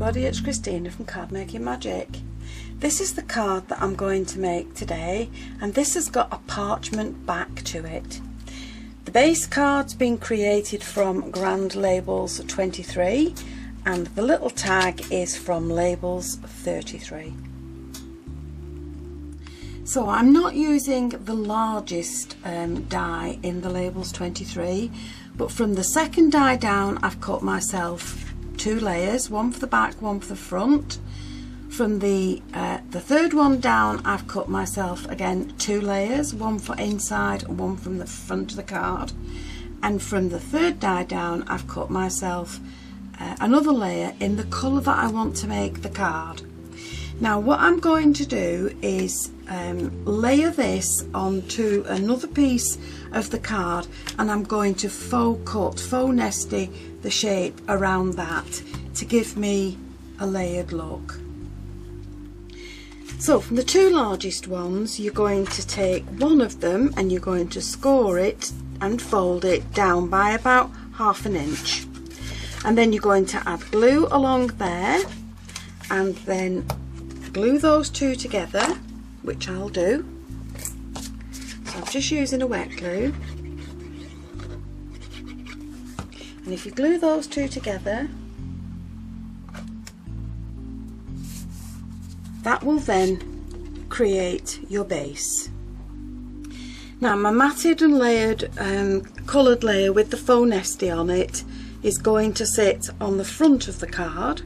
everybody, it's Christina from Card Making Magic. This is the card that I'm going to make today, and this has got a parchment back to it. The base card's been created from Grand Labels 23 and the little tag is from Labels 33. So I'm not using the largest die in the Labels 23, but from the second die down I've cut myself 2 layers, one for the back, one for the front. From the third one down I've cut myself again 2 layers, one for inside and one from the front of the card. And from the third die down I've cut myself another layer in the colour that I want to make the card. Now what I'm going to do is layer this onto another piece of the card, and I'm going to faux nesty the shape around that to give me a layered look. So from the 2 largest ones you're going to take one of them and you're going to score it and fold it down by about 1/2 inch, and then you're going to add glue along there and then glue those 2 together, which I'll do. So I'm just using a wet glue, and if you glue those 2 together, that will then create your base. Now my matted and layered coloured layer with the faux nesty on it is going to sit on the front of the card,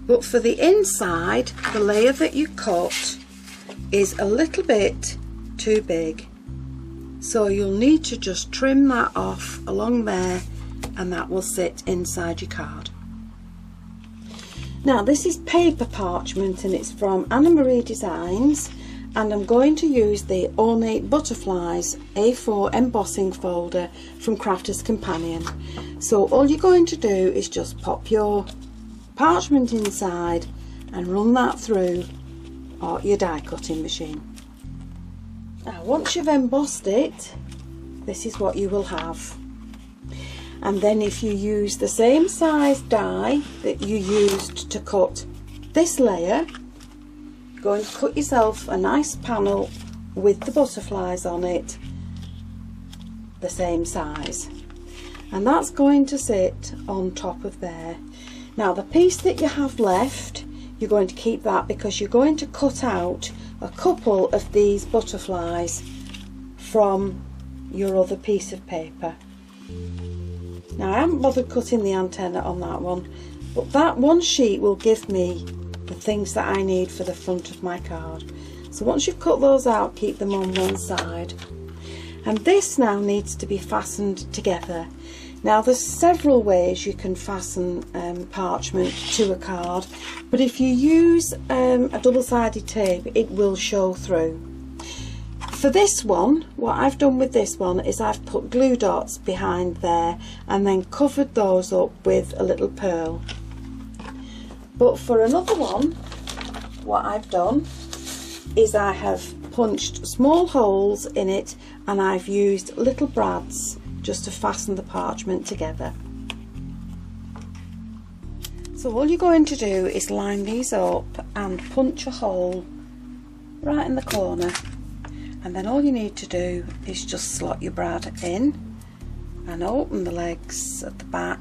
but for the inside the layer that you cut is a little bit too big, so you'll need to just trim that off along there and that will sit inside your card. Now this is paper parchment and it's from Anna Marie Designs, and I'm going to use the Ornate Butterflies A4 embossing folder from Crafter's Companion. So all you're going to do is just pop your parchment inside and run that through your die cutting machine. Now once you've embossed it, this is what you will have. And then if you use the same size die that you used to cut this layer, you're going to cut yourself a nice panel with the butterflies on it the same size, and that's going to sit on top of there. Now the piece that you have left, you're going to keep that because you're going to cut out a couple of these butterflies from your other piece of paper. Now I haven't bothered cutting the antenna on that one, but that one sheet will give me the things that I need for the front of my card. So once you've cut those out, keep them on one side. And this now needs to be fastened together. Now there's several ways you can fasten parchment to a card, but if you use a double-sided tape it will show through. For this one, what I've done with this one is I've put glue dots behind there and then covered those up with a little pearl. But for another one, what I've done is I have punched small holes in it and I've used little brads just to fasten the parchment together. So all you're going to do is line these up and punch a hole right in the corner, and then all you need to do is just slot your brad in and open the legs at the back,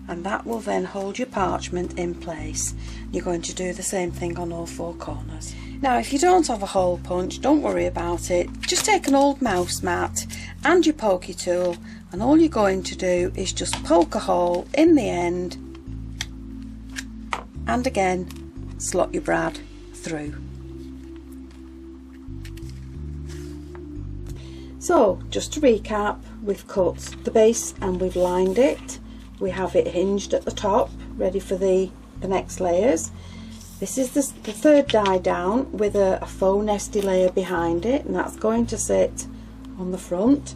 and that will then hold your parchment in place. You're going to do the same thing on all 4 corners. Now if you don't have a hole punch, don't worry about it, just take an old mouse mat and your pokey tool, and all you're going to do is just poke a hole in the end and again slot your brad through. So just to recap, we've cut the base and we've lined it. We have it hinged at the top, ready for the next layers. This is the third die down with a faux nesty layer behind it, and that's going to sit on the front.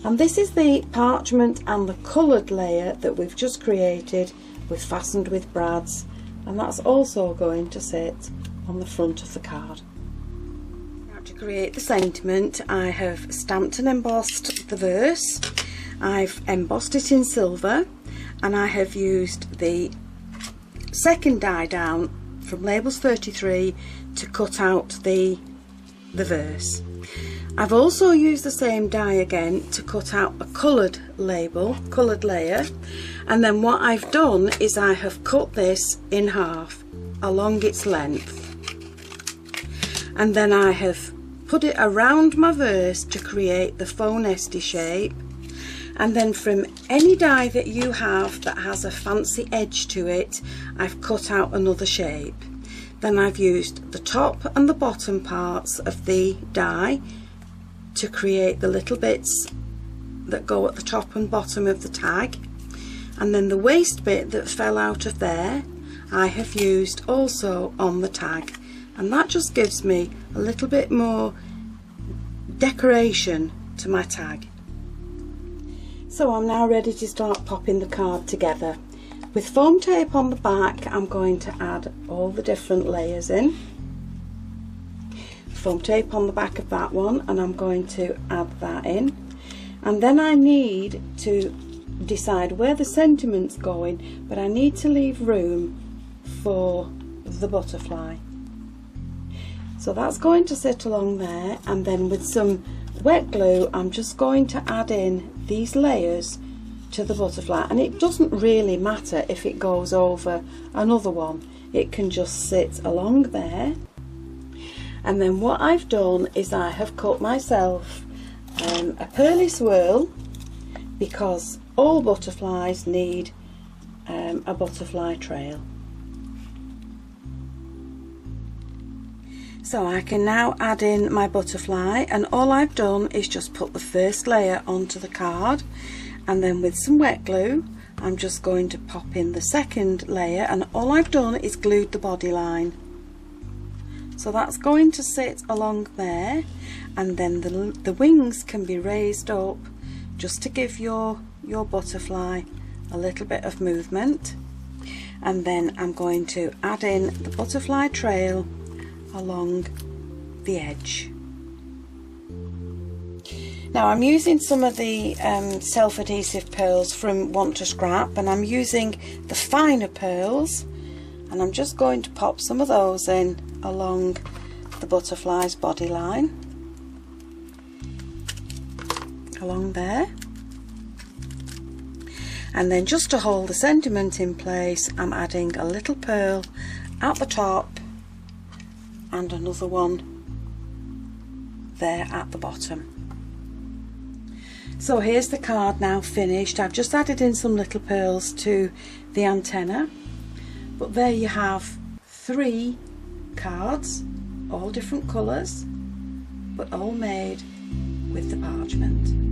And this is the parchment and the coloured layer that we've just created with fastened with brads, and that's also going to sit on the front of the card. To create the sentiment, I have stamped and embossed the verse. I've embossed it in silver, and I have used the second die down from labels 33 to cut out the verse. I've also used the same die again to cut out a coloured layer, and then what I've done is I have cut this in half along its length, and then I have put it around my verse to create the faux nesty shape. And then from any die that you have that has a fancy edge to it, I've cut out another shape. Then I've used the top and the bottom parts of the die to create the little bits that go at the top and bottom of the tag, and then the waste bit that fell out of there I have used also on the tag, and that just gives me a little bit more decoration to my tag. So I'm now ready to start popping the card together. With foam tape on the back, I'm going to add all the different layers in. Foam tape on the back of that one, and I'm going to add that in. And then I need to decide where the sentiment's going, but I need to leave room for the butterfly. So that's going to sit along there, and then with some wet glue I'm just going to add in these layers to the butterfly, and it doesn't really matter if it goes over another one, it can just sit along there. And then what I've done is I have cut myself a pearly swirl, because all butterflies need a butterfly trail. So I can now add in my butterfly, and all I've done is just put the first layer onto the card, and then with some wet glue I'm just going to pop in the second layer, and all I've done is glued the body line. So that's going to sit along there, and then the wings can be raised up just to give your butterfly a little bit of movement. And then I'm going to add in the butterfly trail along the edge. Now I'm using some of the self-adhesive pearls from Want to Scrap, and I'm using the finer pearls, and I'm just going to pop some of those in along the butterfly's body line, along there. And then just to hold the sentiment in place, I'm adding a little pearl at the top and another one there at the bottom. So here's the card now finished. I've just added in some little pearls to the antenna, but there you have 3 cards, all different colours, but all made with the parchment.